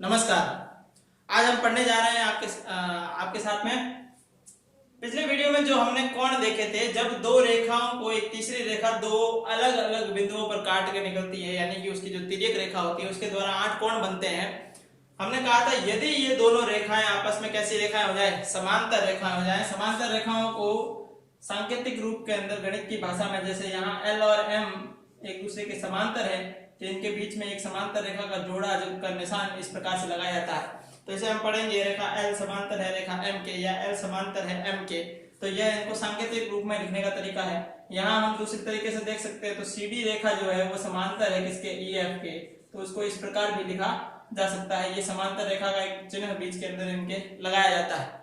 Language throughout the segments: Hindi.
नमस्कार। आज हम पढ़ने जा रहे हैं आपके साथ में। पिछले वीडियो में जो हमने कोण देखे थे, जब दो रेखाओं को एक तीसरी रेखा दो अलग अलग बिंदुओं पर काट के निकलती है, यानी कि उसकी जो तिर्यक रेखा होती है उसके द्वारा 8 कोण बनते हैं। हमने कहा था यदि ये दोनों रेखाएं आपस में कैसी रेखाएं हो जाए, समांतर रेखाएं हो जाए। समांतर रेखाओं को सांकेतिक रूप के अंदर गणित की भाषा में, जैसे यहाँ L और M एक दूसरे के समांतर है तो इनके बीच में एक समांतर रेखा का जोड़ा का निशान इस प्रकार से लगाया जाता है। तो इसे हम पढ़ेंगे, रेखा L समांतर है रेखा M के, या L समांतर है M के, तो यह इनको सांकेतिक रूप में लिखने का तरीका है। यहाँ हम दूसरी तरीके से देख सकते हैं, तो CD रेखा जो है वो समांतर है किसके, EF के, तो उसको इस प्रकार भी लिखा जा सकता है। ये समांतर रेखा का एक चिन्ह बीच के अंदर इनके लगाया जाता है।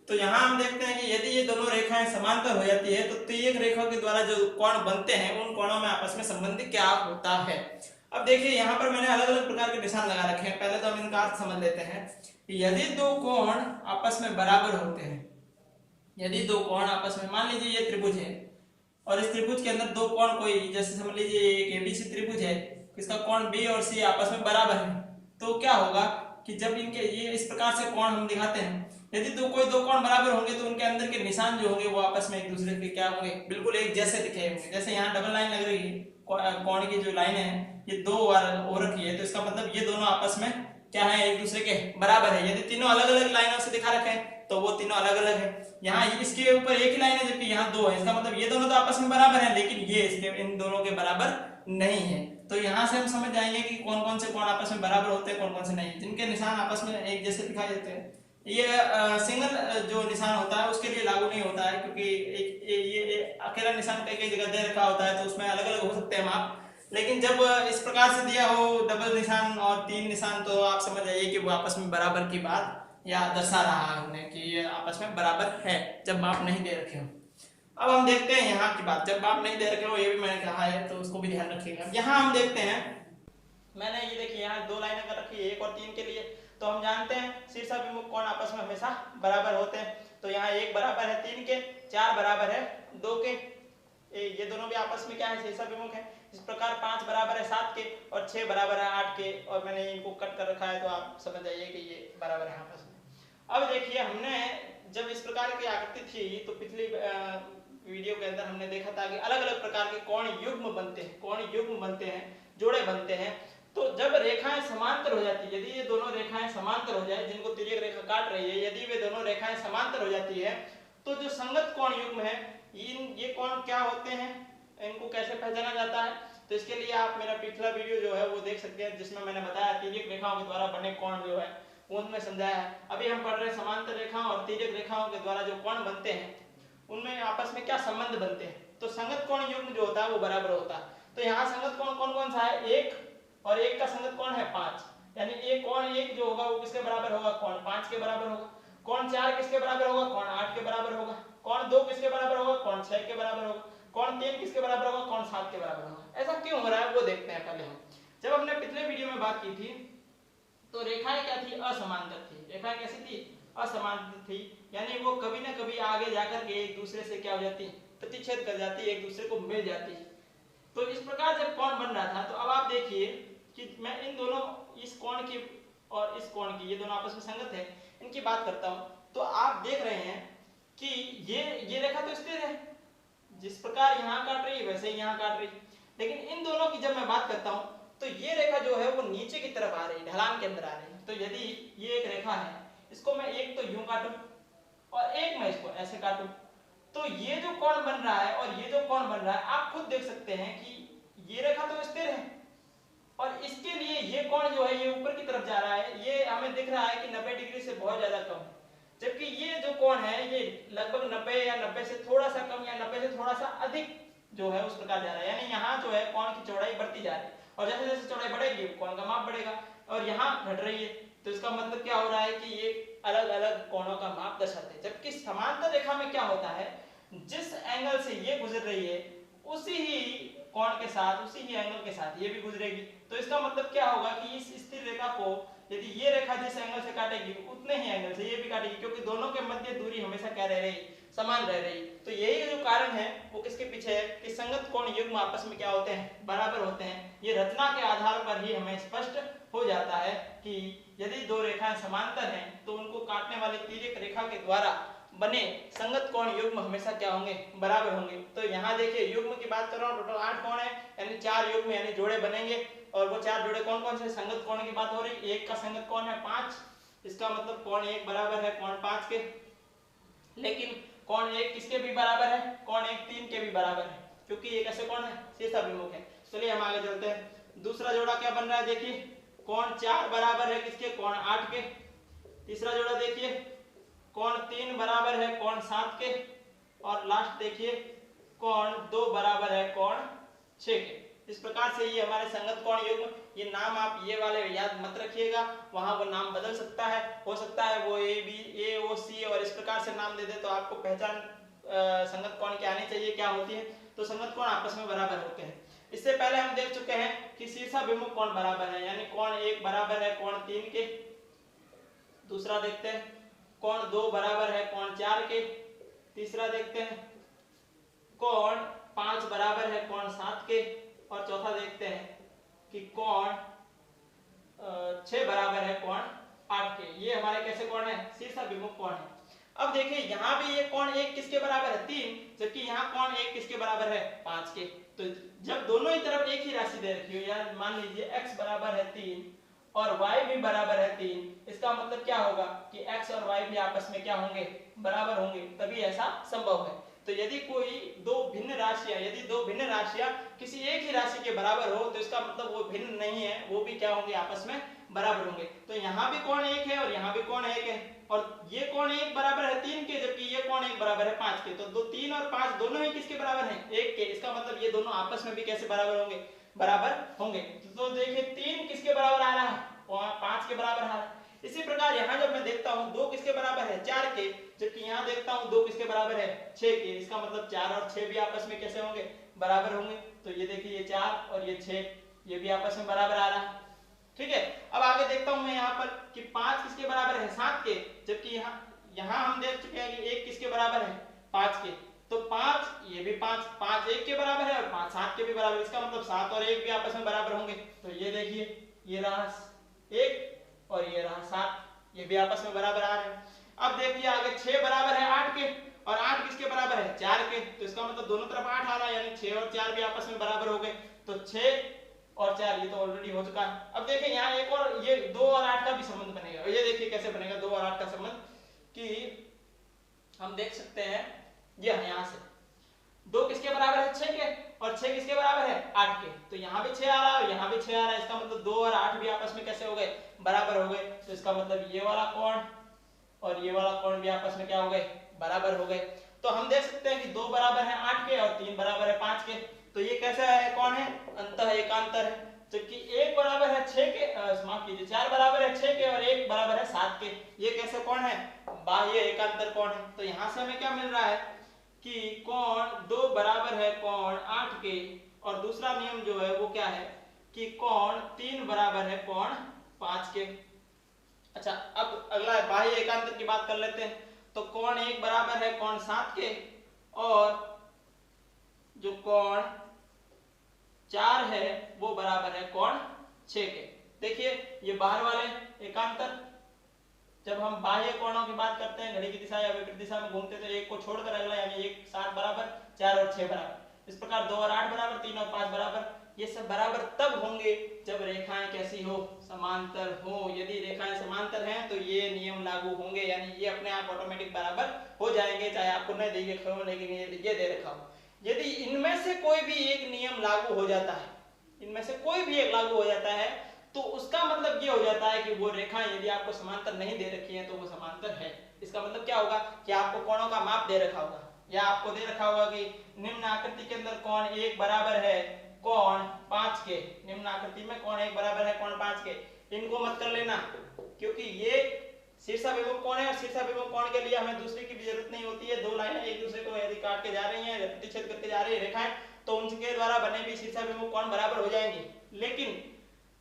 तो यहाँ हम देखते हैं कि यदि ये दोनों रेखाएं समांतर हो जाती है तो तिर्यक रेखा के द्वारा जो कोण बनते हैं उन कोणों में आपस में संबंध क्या होता है। अब देखिए यहाँ पर मैंने अलग अलग प्रकार के निशान लगा रखे हैं। पहले तो हम इनका अर्थ समझ लेते हैं। यदि दो कोण आपस में बराबर होते हैं, यदि दो कोण आपस में, मान लीजिए ये त्रिभुज है और इस त्रिभुज के अंदर दो कोण कोई, जैसे समझ लीजिए एक एबीसी त्रिभुज है, इसका कोण बी और सी आपस में बराबर है, तो क्या होगा कि जब इनके ये इस प्रकार से कोण हम दिखाते हैं, यदि दो कोण बराबर होंगे तो उनके अंदर के निशान जो होंगे वो आपस में एक दूसरे के क्या होंगे, बिल्कुल एक जैसे दिखे होंगे। जैसे यहाँ डबल लाइन लग रही है, कोण की जो लाइन है ये दो बार हो रखी है, तो इसका मतलब ये दोनों आपस में क्या है, एक दूसरे के बराबर है। यदि तीनों अलग अलग लाइनों से दिखा रखे हैं तो वो तीनों अलग अलग है। यहाँ इसके ऊपर एक ही लाइन है जबकि यहाँ दो है, इसका मतलब ये दोनों तो आपस में बराबर है, लेकिन ये इसके इन दोनों के बराबर नहीं है। तो यहाँ से हम समझ जाएंगे कि कौन कौन से कोण आपस में बराबर होते हैं, कौन कौन से नहीं, जिनके निशान आपस में एक जैसे दिखाई देते हैं। ये सिंगल जो निशान होता है उसके लिए लागू नहीं होता है, क्योंकि ये अकेला निशान कई कई जगह दे रखा होता है तो उसमें अलग अलग हो सकते हैं माप। लेकिन जब इस प्रकार से दिया हो डबल निशान और तीन निशान, तो आप समझ जाइए कि वो आपस में बराबर की बात या दर्शा रहा है हमने कि ये आपस में बराबर है, जब माप नहीं दे रखे हो। अब हम देखते हैं यहाँ की बात, जब माप नहीं दे रखे हो, ये भी मैंने कहा है तो उसको भी ध्यान रखिएगा। यहाँ हम देखते हैं, मैंने ये देखिए यहाँ दो लाइनें कर रखी है, एक और तीन के लिए। तो हम जानते हैं शीर्षाभिमुख कोण आपस में हमेशा बराबर होते हैं। तो यहाँ एक बराबर है तीन के, चार बराबर है दो के, ये दोनों भी आपस में क्या है, शीर्षाभिमुख है। इस प्रकार पांच बराबर है सात के और छह बराबर है आठ के, और मैंने इनको कट कर रखा है तो आप समझ जाइए कि ये बराबर है आपस में। अब देखिए, हमने जब इस प्रकार की आकृति थी तो पिछली वीडियो के अंदर हमने देखा था कि अलग अलग प्रकार के कोण युग्म बनते हैं, कोण युग्म बनते हैं, जोड़े बनते हैं। तो जब रेखाएं समांतर हो जाती है, यदि ये दोनों रेखाएं समांतर हो जाए, जिनको तिर्यक रेखा काट रही है, यदि वे दोनों रेखाएं समांतर हो जाती है, तो जो संगत कोण युग्म है, ये कोण क्या होते हैं, इनको कैसे पहचाना जाता है, तो इसके लिए आप मेरा पिछला वीडियो जो है वो देख सकते हैं, जिसमें मैंने बताया तिर्यक रेखाओं के द्वारा बने कोण जो है उनमें समझाया है। अभी हम पढ़ रहे हैं समांतर रेखाओं और तिर्यक रेखाओं के द्वारा जो कोण बनते हैं उनमें आपस में क्या संबंध बनते हैं। तो संगत कोण युग्म जो होता है वो बराबर होता है। तो यहाँ संगत कोण कौन कौन सा है, एक, और एक का संगत कोण है पांच, यानी एक कोण एक जो होगा वो किसके बराबर होगा, कोण पांच के बराबर होगा। कोण चार किसके बराबर होगा, कोण आठ के बराबर होगा। कोण दो किसके बराबर होगा, कोण छह के बराबर होगा। कोण तीन किसके बराबर होगा, कोण सात के बराबर होगा। ऐसा क्यों हो रहा है वो देखते हैं। पहले हम जब हमने पिछले वीडियो में बात की थी तो रेखाएं क्या थी, असमांतर थी। रेखाएं कैसी थी, असमांतर थी, यानी वो कभी ना कभी आगे जाकर के एक दूसरे से क्या हो जाती, प्रतिच्छेद कर जाती, एक दूसरे को मिल जाती। तो इस प्रकार जब कोण बन रहा था, तो अब आप देखिए कि मैं इन दोनों, इस कोण की और इस कोण की, ये दोनों आपस में संगत है, इनकी बात करता हूं। तो आप देख रहे हैं कि ये रेखा तो स्थिर है, जिस प्रकार यहाँ काट रही है वैसे ही यहाँ काट रही है। लेकिन इन दोनों की जब मैं बात करता हूं तो ये रेखा जो है वो नीचे की तरफ आ रही है, ढलान के अंदर आ रही है। तो यदि ये एक रेखा है, इसको मैं एक तो यूं काटूं और एक मैं इसको ऐसे काटूं, तो ये जो कोण बन रहा है और ये जो कोण बन रहा है, आप खुद देख सकते हैं कि ये रेखा तो स्थिर है और इसके लिए ये कोण जो है ये ऊपर की तरफ जा रहा है। ये हमें दिख रहा है कि 90 डिग्री से बहुत ज्यादा कम है, जबकि ये जो कोण है ये लगभग 90 या 90 से थोड़ा सा कम या 90 से थोड़ा सा अधिक जो है उस प्रकार जा रहा है। यानी यहाँ जो है कोण की चौड़ाई बढ़ती जा रही है और जैसे जैसे चौड़ाई बढ़ेगी कोण का माप बढ़ेगा, और यहाँ घट रही है। तो इसका मतलब क्या हो रहा है कि ये अलग अलग कोणों का माप दर्शाते हैं। जबकि समांतर रेखा में क्या होता है, जिस एंगल से ये गुजर रही है उसी ही कोण के साथ, उसी ही एंगल के साथ ये भी गुजरेगी। तो इसका मतलब क्या होगा कि इस स्थिर रेखा को यदि ये रेखा जिस एंगल से काटेगी उतने ही एंगल से ये भी काटेगी, क्योंकि दोनों के मध्य दूरी हमेशा क्या रह रही, समान रह रही। तो यही जो कारण है वो किसके पीछे है कि संगत कोण युग्म आपस में क्या होते हैं, बराबर होते हैं। ये रचना के आधार पर ही हमें स्पष्ट हो जाता है कि यदि दो रेखाएं समांतर हैं तो उनको काटने वाली तिर्यक रेखा के द्वारा बने संगत कोण युग्म हमेशा क्या होंगे, बराबर होंगे। तो यहाँ देखिए युग्म की बात कर रहा हूँ, टोटल 8 कोण है, यानी 4 युग्म यानी जोड़े बनेंगे। और वो 4 जोड़े कौन कौन से, संगत कोण की बात हो रही। एक का संगत कोण है 5, इसका मतलब कोण 1 बराबर है कोण 5 के। लेकिन कोण 1 किसके भी बराबर है, कोण 1 3 के भी बराबर है, क्योंकि ये कैसे कोण है, शीर्षाभिमुख है। चलिए हम आगे चलते हैं। दूसरा जोड़ा क्या बन रहा है, देखिए कोण 4 बराबर है किसके, कोण 8 के। तीसरा जोड़ा देखिए कोण 3 बराबर है कोण 7 के। और लास्ट देखिए कोण 2 बराबर है कोण 6 के। इस प्रकार से ये हमारे संगत कोण युग्म, ये नाम आप ये वाले याद मत रखिएगा, वहां वो नाम बदल सकता है, हो सकता है वो ए बी ए ओ सी और इस प्रकार से नाम दे दे, तो आपको पहचान संगत कोण की आनी चाहिए क्या होती है। तो संगत कोण आपस में बराबर होते हैं। इससे पहले हम देख चुके हैं कि शीर्षाभिमुख कोण बराबर है, यानी कोण 1 बराबर है कोण 3 के। दूसरा देखते हैं कोण 2 बराबर है कोण 4 के। तीसरा देखते हैं कोण 5 बराबर है कोण 7 के। और चौथा देखते हैं कि कोण 6 बराबर है कोण 8 के। ये हमारे कैसे कोण है, शीर्षाभिमुख कोण है। अब देखिए यहाँ भी ये कोण 1 किसके बराबर है, 3, जबकि यहाँ कोण 1 किसके बराबर है, 5 के। तो जब दोनों ही तरफ एक ही राशि दे रखी हो, या मान लीजिए x बराबर है 3 और y भी बराबर है 3, इसका मतलब क्या होगा कि x और y भी आपस में क्या होंगे, बराबर होंगे, तभी ऐसा संभव है। तो यदि कोई दो भिन्न राशियां किसी एक ही राशि के बराबर हो तो इसका मतलब वो भिन्न नहीं है, वो भी क्या होंगे, आपस में बराबर होंगे। तो यहाँ भी कोण 1 है और यहाँ भी कोण 1 है, और ये कोण 1 बराबर है 3 के, जबकि ये कोण 1 बराबर है 5 के। तो 3 और 5 दोनों ही किसके बराबर हैं, 1 के। इसका मतलब ये दोनों आपस में भी कैसे बराबर होंगे, बराबर होंगे। तो देखिए 3 किसके बराबर आ रहा है, 5 के बराबर आ रहा है। इसी प्रकार यहाँ जब मैं देखता हूँ 2 किसके बराबर है, 4 के, जबकि यहाँ देखता हूँ 2 किसके बराबर है, 6 के। इसका मतलब 4 और 6 भी आपस में कैसे होंगे, बराबर होंगे। तो ये देखिए ये 4 और ये 6, ये भी आपस में बराबर आ रहा है। ठीक है, अब आगे देखता हूँ मैं यहाँ पर कि 5 किसके बराबर है, 7 के, जबकि यहाँ हम देख चुके हैं कि 1 किसके बराबर है, 5 के। तो 5, ये भी 5 1 के बराबर है और 5 7 के भी बराबर। इसका मतलब 7 और 1 भी आपस में बराबर होंगे। तो ये देखिए ये रहा 1 और ये रहा 7, ये भी आपस में बराबर आ रहे हैं। अब देखिए आगे 6 बराबर है 8 के, और 8 किसके बराबर है, 4 के। तो इसका मतलब दोनों तरफ 8 आ रहा है, यानी 6 और 4 भी आपस में बराबर हो गए। तो 6 और 4 ये तो ऑलरेडी हो चुका है। अब देखिए यहाँ एक और, ये 2 और 8 का भी संबंध बनेगा। ये देखिए कैसे बनेगा 2 और 8 का संबंध, कि हम देख सकते हैं ये यहाँ से 2 किसके बराबर है, 6 के, और 6 किसके बराबर है, 8 के। तो यहाँ भी 6 आ रहा है और यहाँ भी 6 आ रहा है। इसका मतलब 2 और 8 भी आपस में कैसे हो गए, बराबर हो गए। तो इसका मतलब ये वाला कोण और ये वाला कोण भी आपस में क्या हो गए, बराबर हो गए। तो हम देख सकते हैं कि 2 बराबर है 8 के और 3 बराबर है 5 के। तो ये कैसा है, कौन है, अंतः एकांतर है। जबकि 1 बराबर है 6 के, माफ कीजिए 4 बराबर है 6 के और 1 बराबर है 7 के। ये कैसे कोण है, बाह्य एकांतर कोण है। तो यहाँ से हमें क्या मिल रहा है कि कोण 2 बराबर है कोण 8 के, और दूसरा नियम जो है वो क्या है कि कोण 3 बराबर है कोण 5 के। अच्छा, अब अगला बाह्य एकांतर की बात कर लेते हैं। तो कोण 1 बराबर है कोण 7 के, और जो कोण 4 है वो बराबर है कोण 6 के। देखिए ये बाहर वाले एकांतर, जब हम बाह्य कोणों की बात करते हैं, घड़ी की दिशा या विपरीत दिशा में घूमते तो एक को छोड़कर अगला, यानी 1 7 बराबर, 4 और 6 बराबर। इस प्रकार 2 और 8 बराबर, 3 और 5 बराबर। ये सब बराबर तब होंगे जब रेखाएं कैसी हो, समांतर हो। यदि रेखाएं समांतर हैं तो ये नियम लागू होंगे, यानी ये अपने आप ऑटोमेटिक बराबर हो जाएंगे, चाहे आपको न दिखे हो, लेकिन ये दे रखा हो। यदि इनमें से कोई भी एक नियम लागू हो जाता है, इनमें से कोई भी एक लागू हो जाता है, तो उसका मतलब ये हो जाता है कि वो रेखाएं यदि आपको समांतर नहीं दे रखी है तो वो समांतर है। इसका मतलब क्या होगा कि आपको कोणों का माप दे रखा होगा, या आपको दे रखा होगा कि निम्न आकृति के अंदर कोण 1 बराबर है कोण 5 के। निम्न आकृति में कोण 1 बराबर है कोण 5 के। इनको मत कर लेना, क्योंकि ये शीर्षाभिमुख कोण है और शीर्षाभिमुख कोण के लिए हमें दूसरे की भी जरूरत नहीं होती है। दो लाइनें एक दूसरे को यदि काट के जा रही हैं, प्रतिच्छेद करके जा रही है रेखाएं, तो उनके द्वारा बने भी शीर्षाभिमुख कोण बराबर हो जाएंगे। लेकिन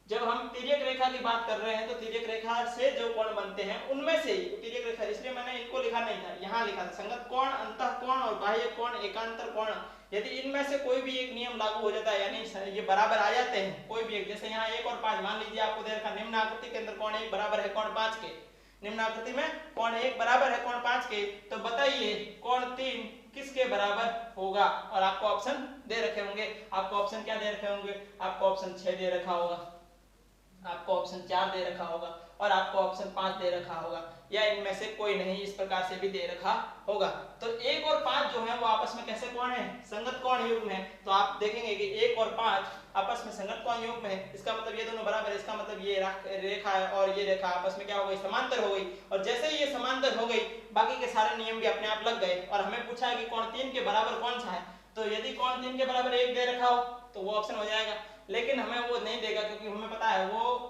जब हम तिर्यक रेखा की बात कर रहे हैं तो तिर्यक रेखा से जो कोण बनते हैं उनमें से ही तिर्यक रेखा, इसलिए मैंने इनको लिखा नहीं था, यहाँ लिखा था संगत कोण, अंतः कोण और बाह्य कोण, एकांतर कोण। यदि इनमें से कोई भी एक नियम लागू हो जाता है, यानी ये बराबर आ जाते हैं कोई भी एक, जैसे यहाँ 1 और 5, मान लीजिए आपको दे रखा निम्न आकृति के अंदर कोण 1 बराबर है कोण 5 के, निम्न आकृति में कोण 1 बराबर है कोण 5 के, तो बताइए कोण 3 किसके बराबर होगा? और आपको ऑप्शन दे रखे होंगे, आपको ऑप्शन क्या दे रखे होंगे? आपको ऑप्शन 6 दे रखा होगा, आपको ऑप्शन 4 दे रखा होगा और आपको ऑप्शन 5 दे रखा होगा, या इनमें से कोई नहीं, इस प्रकार से भी दे रखा होगा। तो 1 और 5 जो है वो आपस में कैसे कोण है? संगत कोण युग्म है। तो आप देखेंगे कि 1 और 5 आपस में संगत कोण युग्म है, इसका मतलब ये दोनों बराबर है, इसका मतलब ये रेखा है और ये रेखा आपस में क्या हो गई? समांतर हो गई। और जैसे ही ये समांतर हो गई, बाकी के सारे नियम भी अपने आप लग गए। और हमें पूछा है कि कोण 3 के बराबर कौन सा है, तो यदि कोण 3 के बराबर 1 दे रखा हो तो वो ऑप्शन हो जाएगा, लेकिन हमें वो नहीं देगा क्योंकि हमें पता है वो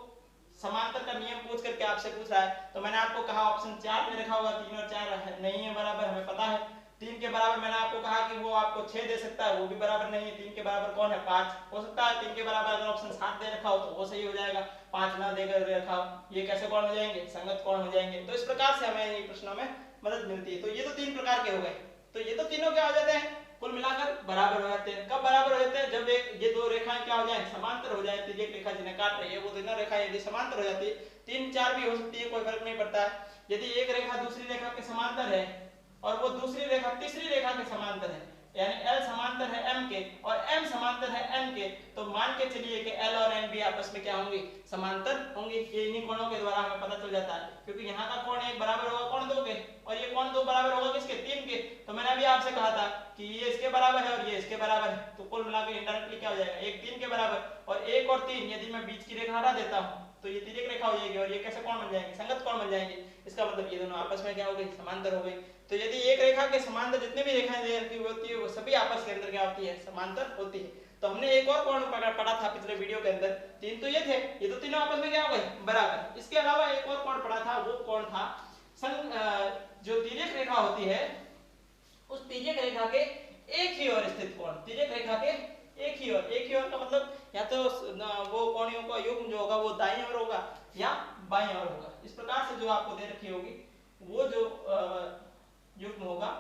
समांतर का नियम पूछ करके आपसे पूछ रहा है। तो मैंने आपको कहा ऑप्शन 4 दे रखा होगा, 3 और 4 नहीं है बराबर, हमें पता है। 3 के बराबर मैंने आपको कहा कि वो आपको 6 दे सकता है, वो भी बराबर नहीं है। 3 के बराबर कौन है? 5 हो सकता है। 3 के बराबर अगर ऑप्शन 7 दे रखा हो तो वो सही हो जाएगा, 5 ना देकर रखा हो, ये कैसे कौन हो जाएंगे? संगत कौन हो जाएंगे। तो इस प्रकार से हमें ये प्रश्नों में मदद मिलती है। तो ये तो 3 प्रकार के हो गए, तो ये तो तीनों क्या हो जाते हैं? कुल मिलाकर बराबर हो जाते हैं। कब बराबर हो जाते हैं? जब ये दो रेखाएं क्या हो जाए? समांतर हो जाए। तिर्यक रेखा जिन्हें काट रही है वो दोनों रेखाएं यदि समांतर हो जाती है, 3 4 भी हो सकती है, कोई फर्क नहीं पड़ता है। यदि एक रेखा दूसरी रेखा के समांतर है और वो दूसरी रेखा तीसरी रेखा के समांतर है, यानी L समांतर है M के और M समांतर है N के, तो मान के चलिए कि L और N भी आपस में क्या होंगे? समांतर होंगे। ये इन्हीं कोणों के द्वारा हमें पता चल जाता है, क्योंकि यहाँ का कोण 1 बराबर होगा कोण 2 के और ये कोण 2 बराबर होगा किसके? 3 के। तो मैंने अभी आपसे कहा था कि ये इसके बराबर है और ये इसके बराबर है, तो कुल मिलाकर इनडायरेक्टली क्या हो जाएगा? 1 3 के बराबर। और 1 और 3 यदि मैं बीच की रेखा हटा देता हूँ तो ये तिर्यक रेखा हो जाएगी और ये कैसे कोण बन जाएंगे? संगत कोण बन जाएंगे। इसका मतलब ये दोनों आपस में क्या हो गई? समांतर हो गई। तो यदि एक रेखा के समांतर जितने भी रेखाएं दे रखी होती है वो सभी आपस के अंदर क्या होती है? समांतर होती है। तो हमने एक और कोण पढ़ा था पिछले वीडियो के अंदर, 3 तो ये थे, ये तो तीनों आपस में क्या हो गए? बराबर। इसके अलावा एक और कोण पढ़ा था, वो कोण था जो तिर्यक रेखा होती है उस तिर्यक रेखा के एक ही ओर स्थित कोण। तिर्यक रेखा के एक ही ओर का मतलब या तो वो कोणियों का युग्म जो होगा वो दाईं ओर होगा या बाईं ओर होगा। इस प्रकार से जो आपको दे रखी होगी वो जो युग्म होगा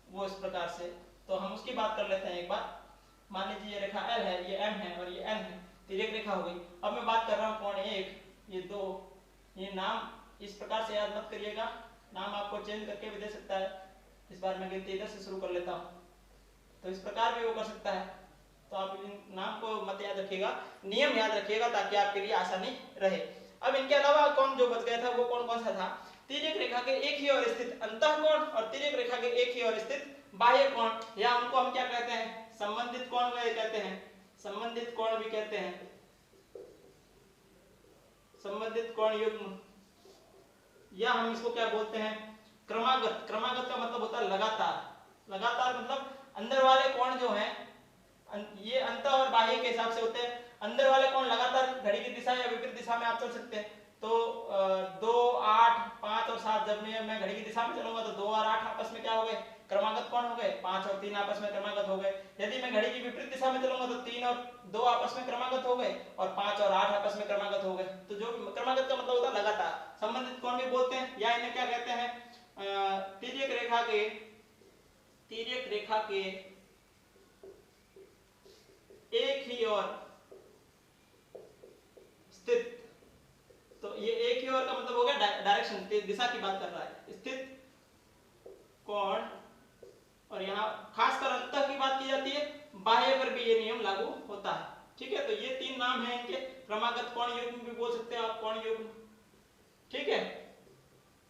वो इस प्रकार से। तो हम उसकी बात कर लेते हैं एक बार। मान लीजिए ये रेखा L है, ये M है और ये N है, तिर्यक रेखा हो गई। अब मैं बात कर रहा हूँ कोण 1, ये 2, ये नाम इस प्रकार से याद मत करिएगा, नाम आपको चेंज करके भी दे सकता है। इस बार मैं गिनती इधर से शुरू कर लेता हूँ, तो इस प्रकार भी वो कर सकता है। तो आप इन नाम को मत याद रखिएगा, नियम याद रखिएगा ताकि आपके लिए आसानी रहे। अब इनके अलावा कौन जो बच गया था वो कौन कौन सा था? तिर्यक रेखा के एक ही ओर स्थित अंतःकोण और तिर्यक रेखा के एक ही ओर स्थित बाह्य कोण, या उनको हम क्या कहते हैं? संबंधित कोण भी कहते हैं, संबंधित कोण भी कहते हैं, संबंधित कोण युग्म, या हम इसको क्या बोलते हैं? क्रमागत। क्रमागत का मतलब होता है लगातार। लगातार मतलब अंदर वाले कोण जो हैं ये अंत और बाह्य के हिसाब से होते हैं। अंदर वाले कोण लगातार घड़ी की दिशा या विपरीत दिशा में आप चल सकते हैं। तो 2 8 5 और 7, जब मैं घड़ी की दिशा में चलूंगा तो 2 और 8 आपस में क्या हो गए? क्रमागत कोण हो गए। 5 और 3 आपस में क्रमागत हो गए। यदि मैं घड़ी की विपरीत दिशा में चलूंगा तो 3 और 2 आपस में क्रमागत हो गए और 5 और 8 आपस में क्रमागत हो गए। तो जो क्रमागत का मतलब होता है लगातार। संबंधित कोण भी बोलते हैं, या इन्हें क्या कहते हैं? तिर्यक रेखा के एक ही ओर स्थित। तो ये एक ही ओर का मतलब हो गया डायरेक्शन, दिशा की बात कर रहा है, स्थित कोण। और यहाँ खासकर अंतः की बात की जाती है, बाह्य पर भी ये नियम लागू होता है। ठीक है, तो ये 3 नाम हैं इनके। क्रमागत कोण युग्म भी बोल सकते हैं आप, कोण युग्म। ठीक है,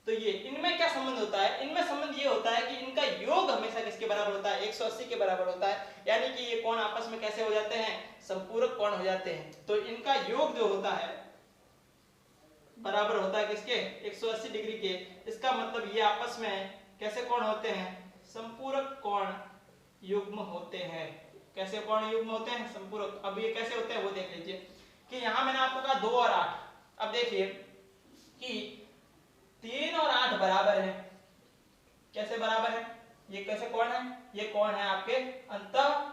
तो ये इनमें क्या संबंध होता है? इनमें संबंध ये होता है कि इनका योग हमेशा किसके बराबर होता है? 180 के बराबर होता है। यानी कि ये कोण आपस में कैसे हो जाते हैं? संपूरक कोण हो जाते हैं। तो इनका योग जो होता है बराबर होता है किसके? 180 डिग्री के। इसका मतलब ये आपस में कैसे कोण होते हैं? संपूरक कोण युग्म होते हैं। कैसे कोण युग्म होते हैं? संपूरक। अब ये कैसे होते हैं वो देख लीजिए कि यहाँ मैंने आपको कहा 2 और 8। अब देखिए कि 3 और 8 बराबर है। कैसे बराबर है? ये कैसे कोण है? ये कोण है आपके अंतः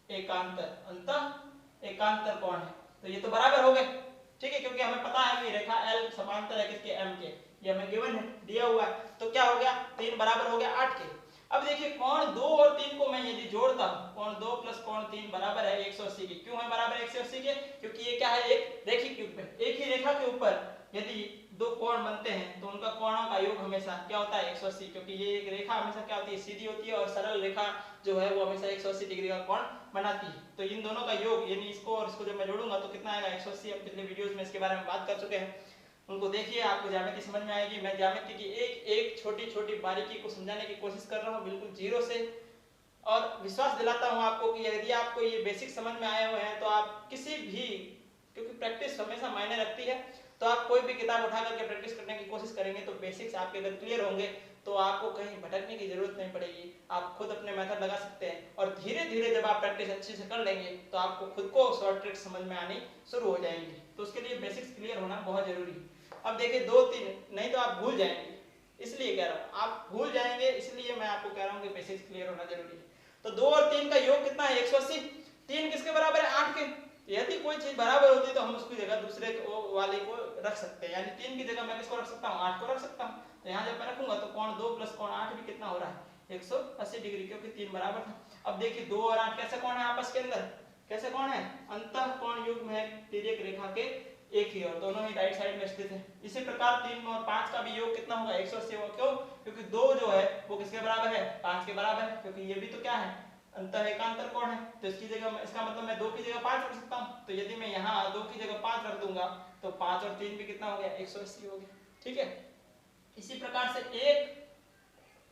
एकांतर, अंतः एकांतर कोण है। तो ये तो बराबर हो गए। ठीक है, क्योंकि हमें पता है कि रेखा L समांतर है किसके, M के, ये हमें गिवन है, दिया हुआ है। तो क्या हो गया, 3 बराबर हो गया 8 के। अब देखिए कोण 2 और 3 को मैं यदि जोड़ता हूं, कोण 2 प्लस कोण 3 बराबर है 180 के। क्यों है बराबर 180 के, क्योंकि ये क्या है, एक रैखिक युग्म है। एक ही रेखा के ऊपर यदि दो कोण बनते हैं तो उनका कोणों का योग हमेशा क्या होता है 180, क्योंकि ये एक रेखा हमेशा क्या होती है, सीधी होती है, और सरल रेखा जो है वो हमेशा 180 डिग्री का कोण बनाती है। तो इन दोनों का योग यानी इसको और इसको जब मैं जोड़ूंगा तो कितना आएगा 180। हम पिछले वीडियोस में इसके बारे में बात कर चुके हैं, उनको देखिए, आपको ज्यामिति समझ में आएगी। मैं ज्यामिति की एक एक छोटी छोटी बारीकी को समझाने की कोशिश कर रहा हूँ बिल्कुल जीरो से, और विश्वास दिलाता हूँ आपको कि यदि आपको ये बेसिक समझ में आए हुए हैं तो आप किसी भी, क्योंकि प्रैक्टिस हमेशा मायने रखती है, तो आप कोई भी किताब उठा करके प्रैक्टिस करने की कोशिश करेंगे तो बेसिक्स आपके अगर क्लियर होंगे तो आपको कहीं भटकने की जरूरत नहीं पड़ेगी। आप खुद अपने मेथड लगा सकते हैं, और धीरे धीरे जब आप प्रैक्टिस अच्छे से कर लेंगे तो आपको खुद को शॉर्ट ट्रिक समझ में आनी शुरू हो जाएंगी। तो उसके लिए बेसिक्स क्लियर होना बहुत जरूरी है। अब देखिए 2-3, नहीं तो आप भूल जाएंगे, इसलिए कह रहा हूँ आप भूल जाएंगे, इसलिए मैं आपको कह रहा हूँ कि बेसिक्स क्लियर होना जरूरी है। तो 2 और 3 का योग कितना है 180। 3 किसके बराबर है 8 के। यदि कोई चीज बराबर होती है तो हम उसकी जगह दूसरे वाले को रख सकते हैं, यानी 3 की जगह मैं किसको रख सकता हूँ, 8 को रख सकता हूँ। तो यहाँ जब मैं रखूंगा तो कोण 2 प्लस कोण 8 भी कितना हो रहा है 180 डिग्री, क्योंकि 3 बराबर था। अब देखिए 2 और 8 कैसे कोण है आपस के अंदर, कैसे कोण है, अंतः कोण युग्म है तिर्यक रेखा के एक ही ओर, दोनों ही राइट साइड में स्थित है। इसी प्रकार 3 और 5 का भी योग कितना होगा 180 होगा। क्यों, क्योंकि 2 जो है वो किसके बराबर है, 5 के बराबर है, क्योंकि ये भी तो क्या है, अंतः एकांतर कोण है। तो इसकी जगह, इसका मतलब मैं 2 की जगह 5 रख सकता हूं। तो यदि मैं यहाँ 2 की जगह 5 रख दूंगा तो 5 और 3 भी कितना हो गया 180 हो गया। ठीक है, इसी प्रकार से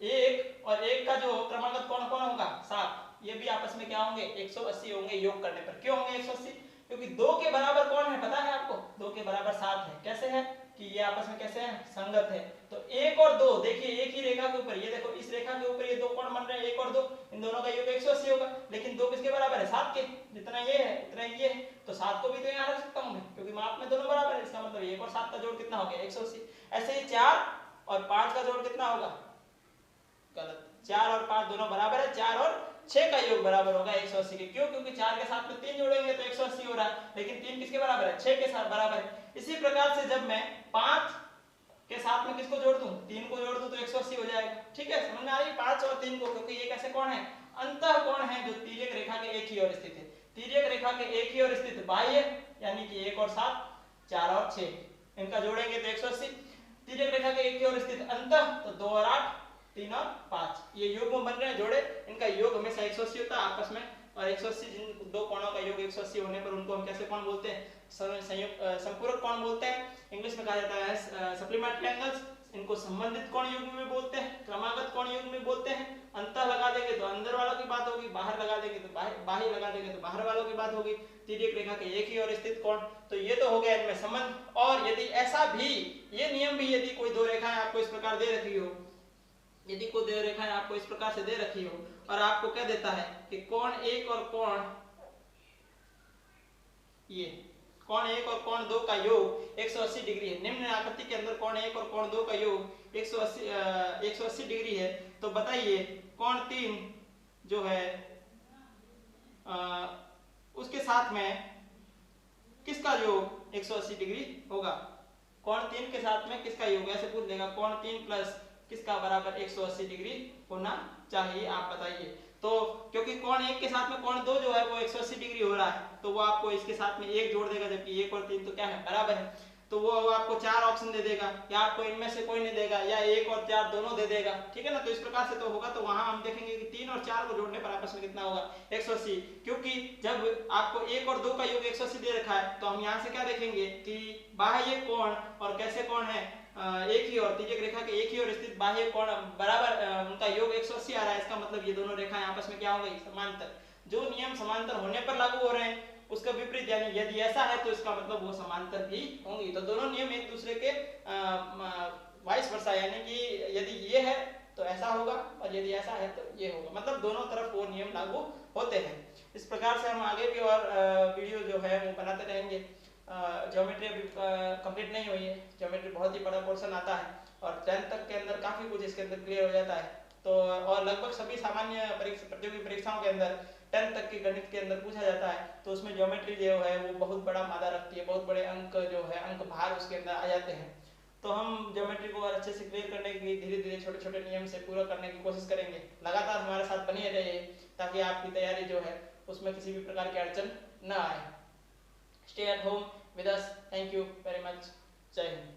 1 और 1 का जो क्रमागत कोण कौन होगा 7, ये भी आपस में क्या होंगे 180 होंगे योग करने पर। क्यों होंगे 180, क्योंकि 2 के बराबर कौन है पता है आपको, 2 के बराबर 7 है। कैसे है कि ये आपस में कैसे हैं, संगत है। तो 1 और 2 देखिए एक ही रेखा के ऊपर, ये देखो इस रेखा के ऊपर ये दो कोण बन रहे हैं 1 और 2, इन दोनों का योग 180 होगा। लेकिन 2 किसके बराबर है 7 के, जितना ये है उतना ये है। तो 7 को भी तो यहाँ रख सकता हूं मैं, क्योंकि माप में दोनों बराबर है। इसका मतलब 1 और 7 का जोड़ कितना हो गया 180। ऐसे ही 4 और 5 का जोड़ कितना होगा, गलत, 4 और 5 दोनों बराबर है, 4 और 6 का योग बराबर होगा 180 के। क्यों, क्योंकि 4 के साथ में 3 जोड़ेंगे तो 180 हो रहा है, लेकिन 3 किसके बराबर है 6 के साथ बराबर है। इसी प्रकार से जब मैं 5 के साथ में किसको जोड़ दूं, 3 को जोड़ दूं तो 180 हो जाएगा। ठीक है, समझ में आ रही है 5 और 3 को, क्योंकि ये कैसे कोण है, अंतः कोण है जो तिर्यक रेखा के एक ही ओर स्थित है। तिर्यक रेखा के एक ही ओर स्थित बाह्य यानी कि 1 और 7, 4 और 6, इनका जोड़ेंगे तो 180। तिर्यक रेखा के एक ही ओर स्थित अंतः तो 2 और 8, 3 और 5, ये योग में बन रहे हैं जोड़े, इनका योग हमेशा 180 होता है आपस में। और 180 जिन दो कोणों का योग 180 होने पर उनको हम कैसे कोण बोलते हैं, संयुक्त संपूरक कोण बोलते हैं। इंग्लिश में कहा जाता है सप्लीमेंट्री एंगल्स। इनको संबंधित कोण युग्म में बोलते हैं, क्रमागत कोण युग्म में बोलते हैं। अंतर लगा देंगे तो अंदर वालों की बात होगी, बाहर लगा देंगे तो बाहर लगा देंगे तो बाहर वालों की बात होगी। तिर्यक रेखा के एक ही ओर स्थित कोण, तो ये तो हो गया इनमें संबंध। और यदि ऐसा भी ये नियम भी, यदि कोई दो रेखाएं आपको इस प्रकार दे रखी हो, यदि कोई दो रेखाएं आपको इस प्रकार से दे रखी हो और आपको कह देता है कि कोण 1 और कोण ये कोण 1 और कोण 2 का योग 180 डिग्री है, निम्न आकृति के अंदर कोण 1 और कोण 2 का योग 180 डिग्री है, तो बताइए कोण 3 जो है उसके साथ में किसका योग 180 डिग्री होगा। कोण 3 के साथ में किसका योग, ऐसे पूछ लेगा कोण 3 प्लस किसका बराबर 180 डिग्री होना चाहिए, आप बताइए। तो क्योंकि कोण 1 के साथ में कोण 2 जो है वो 180 डिग्री हो रहा है, तो वो आपको इसके साथ में 1 जोड़ देगा, जबकि 1 और 3 तो क्या है बराबर है। तो वो आपको 4 ऑप्शन दे देगा, या आपको इनमें से कोई नहीं देगा, या 1 और 4 दोनों दे देगा। ठीक है ना, तो इस प्रकार से तो होगा। तो वहां हम देखेंगे कि 3 और 4 को जोड़ने पर आपस में कितना होगा 180, क्योंकि जब आपको 1 और 2 का योग 180 दे रखा है तो हम यहाँ से क्या देखेंगे कि बाह्य कोण और कैसे कोण है एक ही और तिर्यक रेखा के एक ही ओर स्थित बाह्य कोण बराबर उनका योग 180 आ रहा है। इसका मतलब ये दोनों रेखाएं आपस में क्या हो गई समांतर। जो नियम समांतर होने पर लागू हो रहे हैं उसका विपरीत, यानी यदि ऐसा है तो इसका मतलब वो समांतर भी होंगी। तो दोनों नियम एक दूसरे के वाइस वर्सा, यानी कि यदि ये है तो ऐसा होगा और यदि ऐसा है तो ये होगा, मतलब दोनों तरफ वो नियम लागू होते हैं। इस प्रकार से हम आगे भी और वीडियो जो है वो बनाते रहेंगे। ज्योमेट्री अभी कंप्लीट नहीं हुई है, ज्योमेट्री बहुत ही बड़ा पोर्शन आता है और 10th तक के अंदर काफी कुछ इसके अंदर क्लियर हो जाता है। तो और लगभग सभी सामान्य प्रतियोगी परीक्षाओं के अंदर 10th तक के गणित के अंदर पूछा जाता है तो उसमें ज्योमेट्री जो है वो बहुत बड़ा मादा रखती है, बहुत बड़े अंक जो है अंक भार उसके अंदर आ जाते हैं। तो हम ज्योमेट्री को और अच्छे से क्लियर करने की धीरे धीरे छोटे छोटे नियम से पूरा करने की कोशिश करेंगे। लगातार हमारे साथ बने रहिए ताकि आपकी तैयारी जो है उसमें किसी भी प्रकार की अड़चन न आए। Stay at home with us. Thank you very much. जय हिंद।